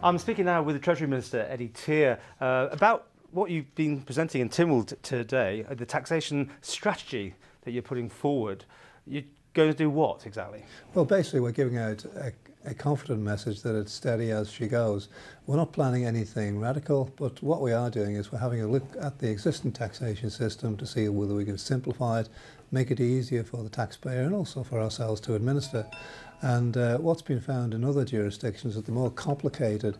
I'm speaking now with the Treasury Minister, Teare, about what you've been presenting in Tynwald today, the taxation strategy that you're putting forward. You're going to do what exactly? Well, basically we're giving out a confident message that it's steady as she goes. We're not planning anything radical, but what we are doing is we're having a look at the existing taxation system to see whether we can simplify it, make it easier for the taxpayer and also for ourselves to administer. And what's been found in other jurisdictions is that the more complicated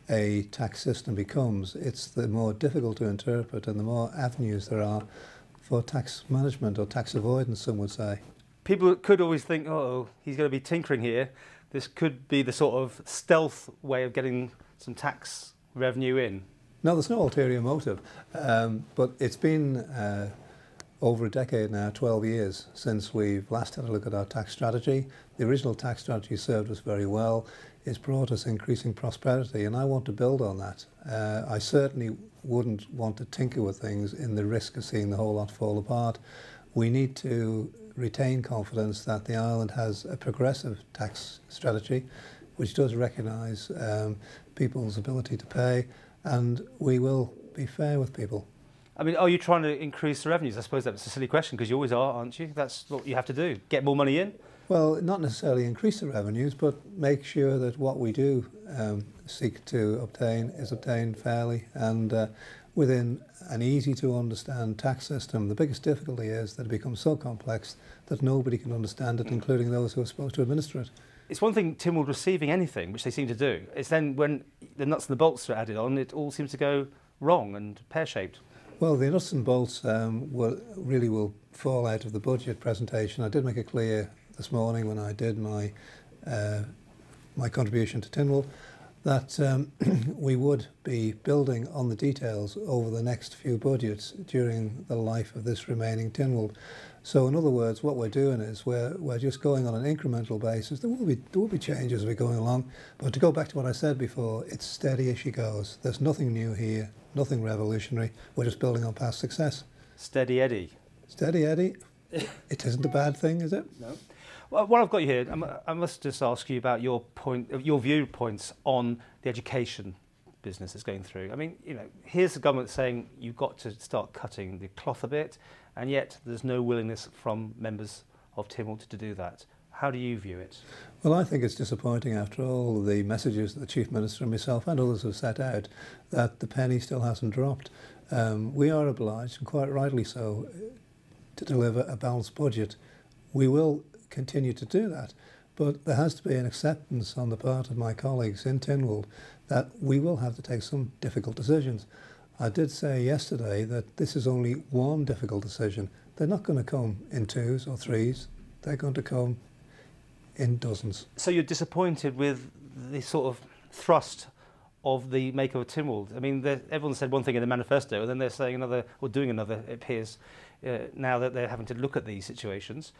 a tax system becomes, it's the more difficult to interpret and the more avenues there are for tax management or tax avoidance, some would say. People could always think, oh, he's going to be tinkering here. This could be the sort of stealth way of getting some tax revenue in. No, there's no ulterior motive, but it's been over a decade now, 12 years, since we've last had a look at our tax strategy. The original tax strategy served us very well. It's brought us increasing prosperity, and I want to build on that. I certainly wouldn't want to tinker with things in the risk of seeing the whole lot fall apart. We need to retain confidence that the island has a progressive tax strategy, which does recognise people's ability to pay, and we will be fair with people. I mean, are you trying to increase the revenues? I suppose that's a silly question, because you always are, aren't you? That's what you have to do, get more money in? Well, not necessarily increase the revenues, but make sure that what we do seek to obtain is obtained fairly and within an easy to understand tax system. The biggest difficulty is that it becomes so complex that nobody can understand it, including those who are supposed to administer it. It's one thing Tynwald receiving anything, which they seem to do. It's then when the nuts and the bolts are added on, it all seems to go wrong and pear-shaped. Well, the nuts and bolts really will fall out of the budget presentation. I did make it clear this morning when I did my contribution to Tynwald that we would be building on the details over the next few budgets during the life of this remaining Tynwald. So in other words, what we're doing is we're just going on an incremental basis. There will be changes as we're going along, but to go back to what I said before, it's steady as she goes. There's nothing new here, nothing revolutionary. We're just building on past success. Steady Eddie. Steady Eddie. It isn't a bad thing, is it? No. Well, while I've got you here, I must just ask you about your viewpoints on the education business that's going through. I mean, you know, here's the government saying you've got to start cutting the cloth a bit, and yet there's no willingness from members of Tynwald to do that. How do you view it? Well, I think it's disappointing after all the messages that the Chief Minister and myself and others have set out that the penny still hasn't dropped. We are obliged, and quite rightly so, to deliver a balanced budget. We will continue to do that, but there has to be an acceptance on the part of my colleagues in Tynwald that we will have to take some difficult decisions. I did say yesterday that this is only one difficult decision. They're not going to come in twos or threes. They're going to come in dozens. So you're disappointed with the sort of thrust of the maker of Tynwald? I mean, everyone said one thing in the manifesto, and then they're saying another, or doing another, it appears, now that they're having to look at these situations.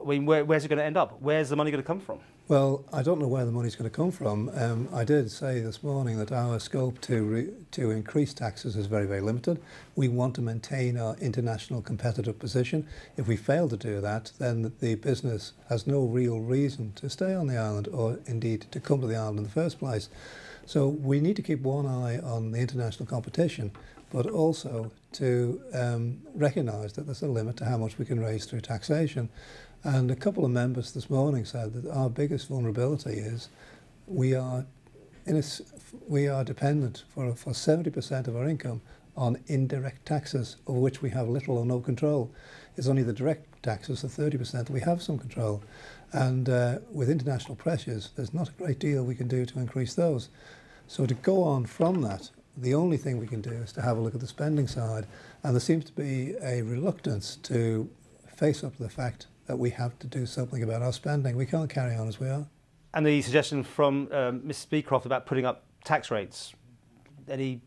I mean, where's it going to end up? Where's the money going to come from? Well, I don't know where the money's going to come from. I did say this morning that our scope to increase taxes is very, very limited. We want to maintain our international competitive position. If we fail to do that, then the business has no real reason to stay on the island or indeed to come to the island in the first place. So we need to keep one eye on the international competition, but also to recognise that there's a limit to how much we can raise through taxation. And a couple of members this morning said that our biggest vulnerability is we are dependent for 70% of our income on indirect taxes, over which we have little or no control. It's only the direct taxes, the 30%, that we have some control. And with international pressures, there's not a great deal we can do to increase those. So to go on from that, the only thing we can do is to have a look at the spending side. And there seems to be a reluctance to face up to the fact that we have to do something about our spending. We can't carry on as we are. And the suggestion from Mrs. Beecroft about putting up tax rates, any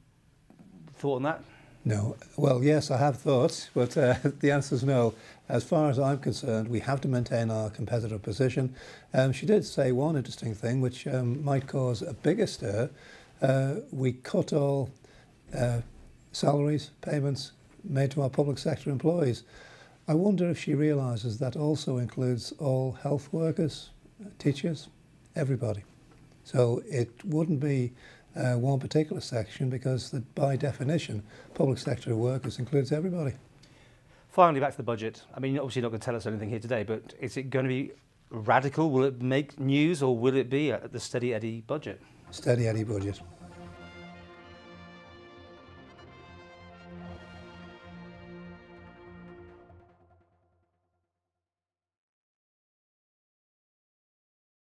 thought on that? No. Well, yes, I have thought, but the answer is no. As far as I'm concerned, we have to maintain our competitive position. She did say one interesting thing, which might cause a bigger stir. We cut all salaries, payments made to our public sector employees. I wonder if she realises that also includes all health workers, teachers, everybody. So it wouldn't be one particular section because by definition, public sector workers includes everybody. Finally, back to the budget. I mean, obviously you're not going to tell us anything here today, but is it going to be radical? Will it make news or will it be the steady Eddie budget? Steady Eddie budget.